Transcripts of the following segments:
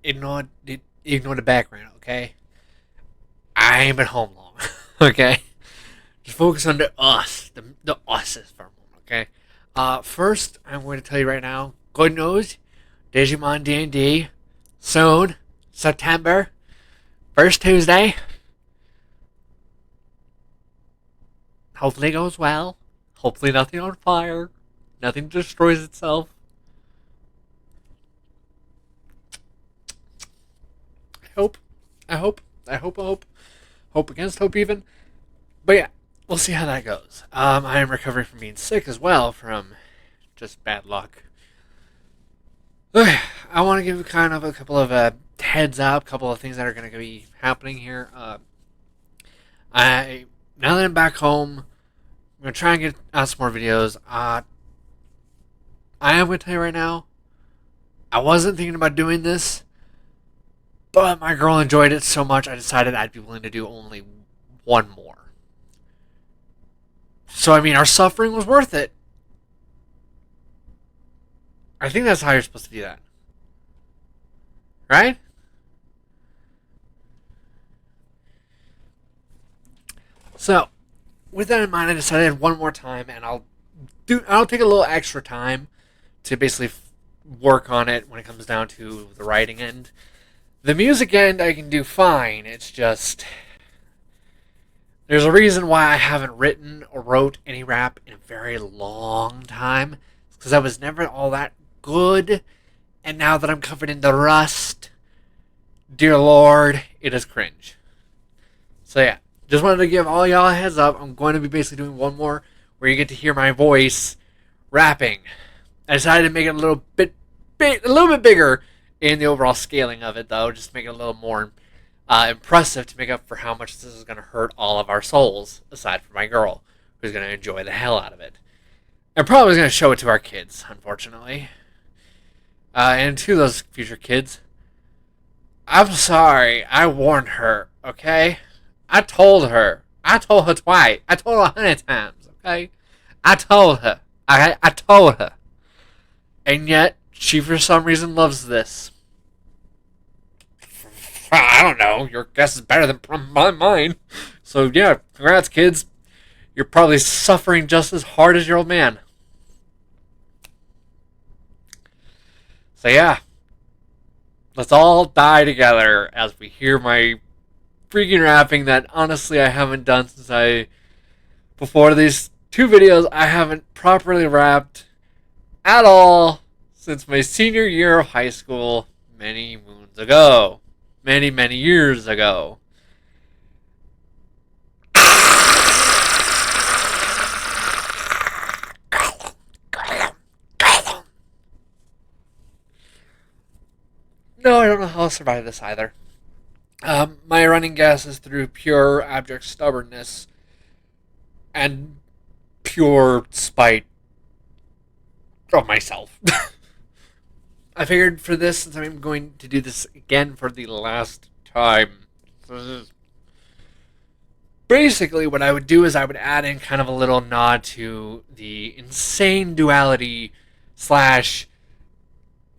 ignore the background, okay? I ain't been home long, okay? Just focus on the us's for a moment, okay? First, I'm going to tell you right now, good news, Digimon D&D, soon, September, first Tuesday. Hopefully it goes well. Hopefully nothing on fire. Nothing destroys itself. I hope. I hope. I hope. I hope. Hope against hope even. But yeah, we'll see how that goes. I am recovering from being sick as well, from just bad luck. I want to give kind of a couple of heads up, a couple of things that are going to be happening here. I Now that I'm back home, I'm going to try and get out some more videos. I am going to tell you right now, I wasn't thinking about doing this, but my girl enjoyed it so much I decided I'd be willing to do only one more. So, I mean, our suffering was worth it. I think that's how you're supposed to do that. Right? So, with that in mind, I decided one more time, and I'll take a little extra time to basically work on it when it comes down to the writing end. The music end I can do fine. It's just there's a reason why I haven't written or wrote any rap in a very long time. It's because I was never all that good, and now that I'm covered in the rust, dear Lord, it is cringe. So yeah, just wanted to give all y'all a heads up. I'm going to be basically doing one more where you get to hear my voice rapping. I decided to make it a little bit bigger in the overall scaling of it, though, just to make it a little more impressive to make up for how much this is going to hurt all of our souls, aside from my girl, who's going to enjoy the hell out of it. And probably going to show it to our kids, unfortunately. And to those future kids, I'm sorry, I warned her, okay? I told her twice. I told her 100 times, okay? I told her. I told her. And yet, she for some reason loves this. I don't know. Your guess is better than mine. So yeah, congrats, kids. You're probably suffering just as hard as your old man. So yeah, let's all die together as we hear my freaking rapping that honestly I haven't done since before these two videos, I haven't properly rapped at all since my senior year of high school many moons ago. Many years ago. No, I don't know how I'll survive this either. My running guess is through pure abject stubbornness and pure spite of myself. I figured for this, since I'm going to do this again for the last time, basically what I would do is I would add in kind of a little nod to the insane duality slash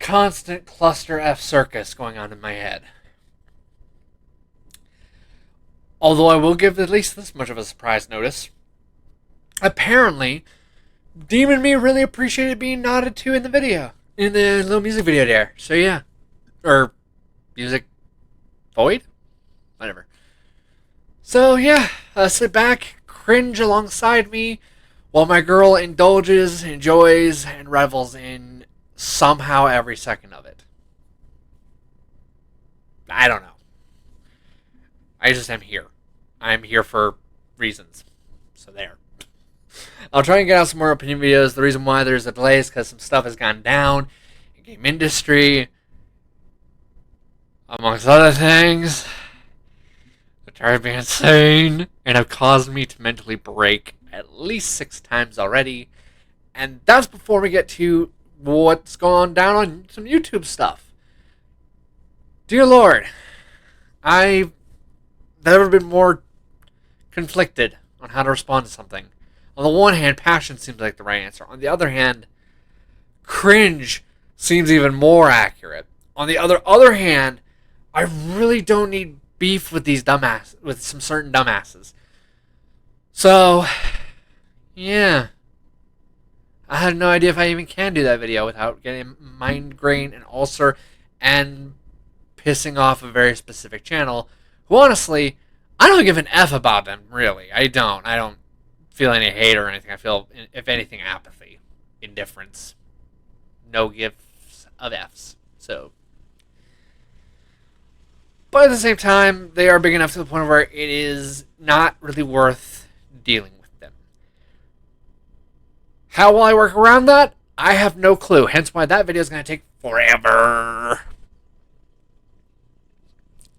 constant cluster F circus going on in my head. Although I will give at least this much of a surprise notice. Apparently, Demon Me really appreciated being nodded to in the video. In the little music video there. So yeah. Or music void? Whatever. So yeah, sit back, cringe alongside me, while my girl indulges, enjoys, and revels in somehow every second of it. I don't know. I just am here. I'm here for reasons. So there. I'll try and get out some more opinion videos. The reason why there's a delay is because some stuff has gone down in the game industry, amongst other things, which are being insane and have caused me to mentally break at least 6 times already. And that's before we get to what's gone down on some YouTube stuff. Dear Lord, I've never been more conflicted on how to respond to something. On the one hand, passion seems like the right answer. On the other hand, cringe seems even more accurate. On the other hand, I really don't need beef with with some certain dumbasses. So, yeah. I had no idea if I even can do that video without getting migraine and ulcer and pissing off a very specific channel who honestly, I don't give an F about them, really. I don't. I don't feel any hate or anything. I feel, if anything, apathy, indifference, no gifts of Fs. So, but at the same time, they are big enough to the point where it is not really worth dealing with them. How will I work around that? I have no clue. Hence why that video is going to take forever.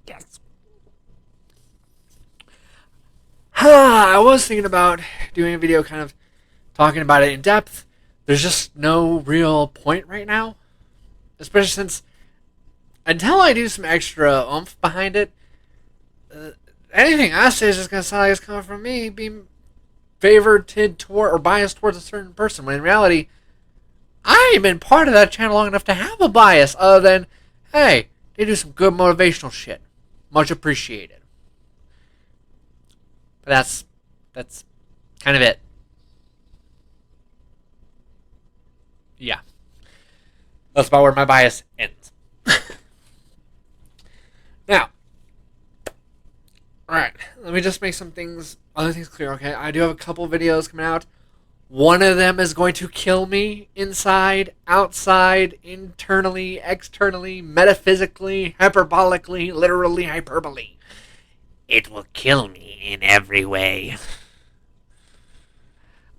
Yes. I was thinking about doing a video kind of talking about it in depth. There's just no real point right now. Especially since until I do some extra oomph behind it, anything I say is just going to sound like it's coming from me being favored toward or biased towards a certain person, when in reality, I ain't been part of that channel long enough to have a bias other than, hey, they do some good motivational shit. Much appreciated. But that's kind of it. Yeah. That's about where my bias ends. Now, alright, let me just make other things clear, okay? I do have a couple videos coming out. One of them is going to kill me inside, outside, internally, externally, metaphysically, hyperbolically, literally hyperbole. It will kill me in every way.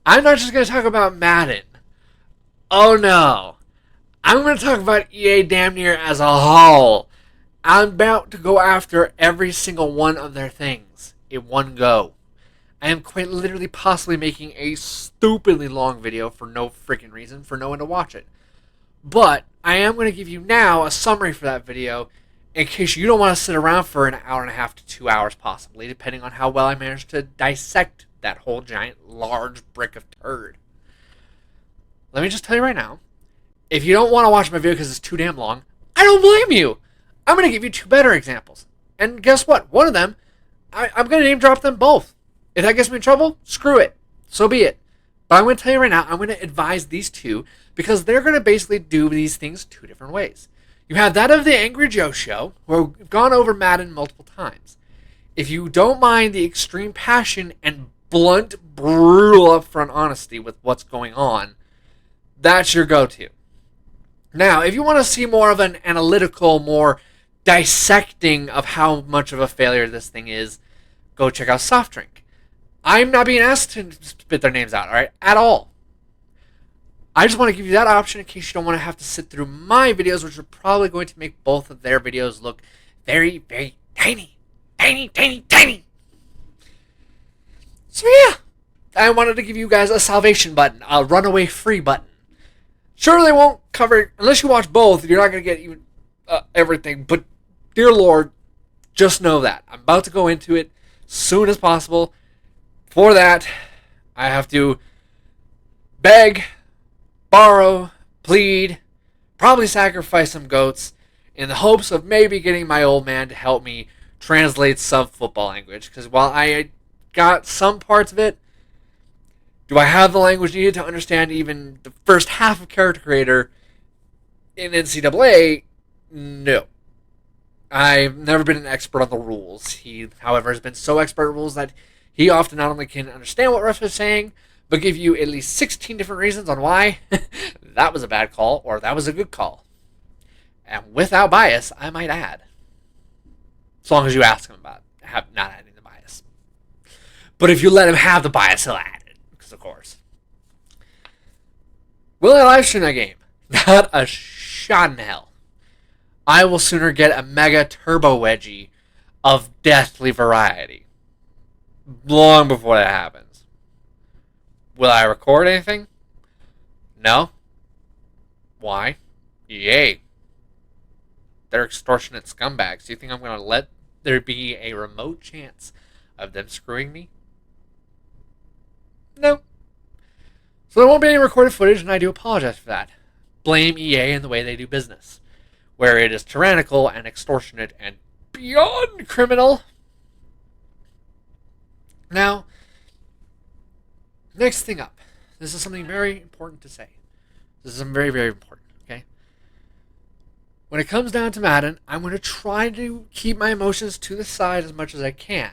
I'm not just going to talk about Madden. Oh no. I'm going to talk about EA damn near as a whole. I'm about to go after every single one of their things in one go. I am quite literally possibly making a stupidly long video for no freaking reason, for no one to watch it. But I am going to give you now a summary for that video in case you don't want to sit around for an hour and a half to 2 hours possibly, depending on how well I manage to dissect that whole giant large brick of turd. Let me just tell you right now, if you don't want to watch my video because it's too damn long, I don't blame you. I'm going to give you two better examples. And guess what? One of them, I'm going to name drop them both. If that gets me in trouble, screw it. So be it. But I'm going to tell you right now, I'm going to advise these two because they're going to basically do these things two different ways. You have that of the Angry Joe Show, where we've gone over Madden multiple times. If you don't mind the extreme passion and blunt, brutal, upfront honesty with what's going on, that's your go-to. Now, if you want to see more of an analytical, more dissecting of how much of a failure this thing is, go check out Soft Drink. I'm not being asked to spit their names out, alright? At all. I just want to give you that option in case you don't want to have to sit through my videos, which are probably going to make both of their videos look very, very tiny. Tiny, tiny, tiny. So yeah, I wanted to give you guys a salvation button, a runaway free button. Sure, they won't cover, unless you watch both, you're not going to get even everything, but dear Lord, just know that. I'm about to go into it as soon as possible. For that, I have to beg, borrow, plead, probably sacrifice some goats in the hopes of maybe getting my old man to help me translate some football language. Because while I got some parts of it, do I have the language needed to understand even the first half of Character Creator in NCAA? No. I've never been an expert on the rules. He, however, has been so expert at rules that he often not only can understand what refs are saying, but give you at least 16 different reasons on why that was a bad call or that was a good call. And without bias, I might add. As long as you ask him about not adding the bias. But if you let him have the bias, he'll add it. Because, of course. Will I live stream that game? Not a shot in hell. I will sooner get a mega turbo wedgie of deathly variety. Long before that happens. Will I record anything? No. Why? EA. They're extortionate scumbags. Do you think I'm going to let there be a remote chance of them screwing me? No. So there won't be any recorded footage, and I do apologize for that. Blame EA and the way they do business. where it is tyrannical and extortionate and beyond criminal. Now, next thing up. This is something very important to say. This is something very, very important, okay? When it comes down to Madden, I'm going to try to keep my emotions to the side as much as I can.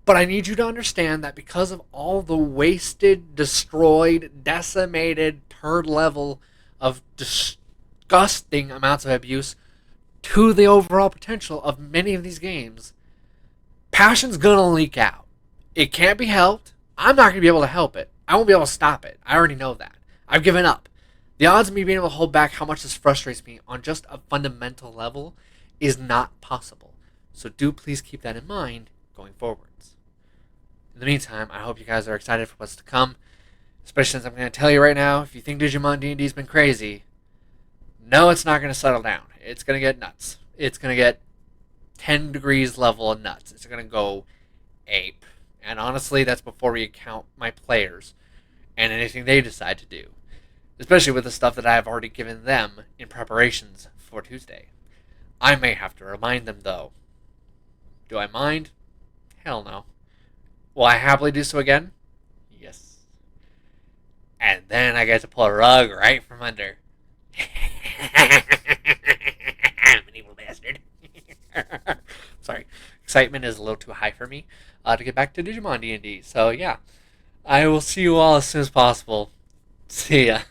But I need you to understand that because of all the wasted, destroyed, decimated, turd level of disgusting amounts of abuse to the overall potential of many of these games, passion's going to leak out. It can't be helped. I'm not going to be able to help it. I won't be able to stop it. I already know that. I've given up. The odds of me being able to hold back how much this frustrates me on just a fundamental level is not possible. So do please keep that in mind going forwards. In the meantime, I hope you guys are excited for what's to come. Especially since I'm going to tell you right now, if you think Digimon D&D's been crazy, no, it's not going to settle down. It's going to get nuts. It's going to get 10 degrees level of nuts. It's going to go ape. And honestly, that's before we account my players and anything they decide to do. Especially with the stuff that I have already given them in preparations for Tuesday. I may have to remind them, though. Do I mind? Hell no. Will I happily do so again? Yes. And then I get to pull a rug right from under. I'm an evil bastard. Sorry. Excitement is a little too high for me to get back to Digimon D&D. So, yeah. I will see you all as soon as possible. See ya.